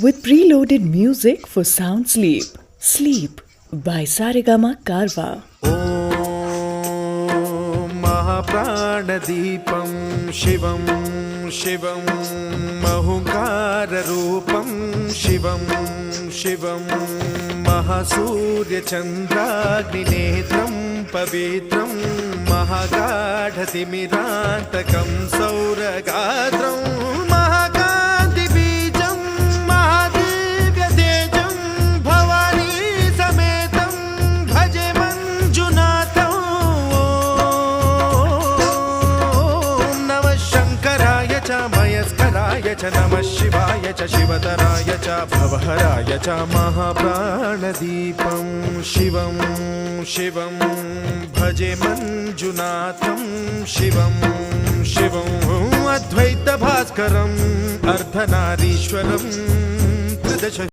With preloaded music for sound sleep. Sleep by Saregama Karwa. ॐ महाप्राणदीपं शिवं शिवं महुकाररूपं शिवं शिवं महासूर्यचन्द्राग्निनेत्रं पवित्रं महागाढतिमिरान्तकं सौरगात्रं महाकान्तिबीजं महादिव्यतेजं भवानी समेतं भजे मञ्जुनाथं ॐ नमः शङ्कराय च मयस्कराय च नमः शिवाय च शिवतराय च भवहराय च महाप्राणदीपं शिवं शिवं भजे मञ्जुनाथं शिवं शिवं अद्वैतभास्करम् अर्धनारीश्वरं त्रिदश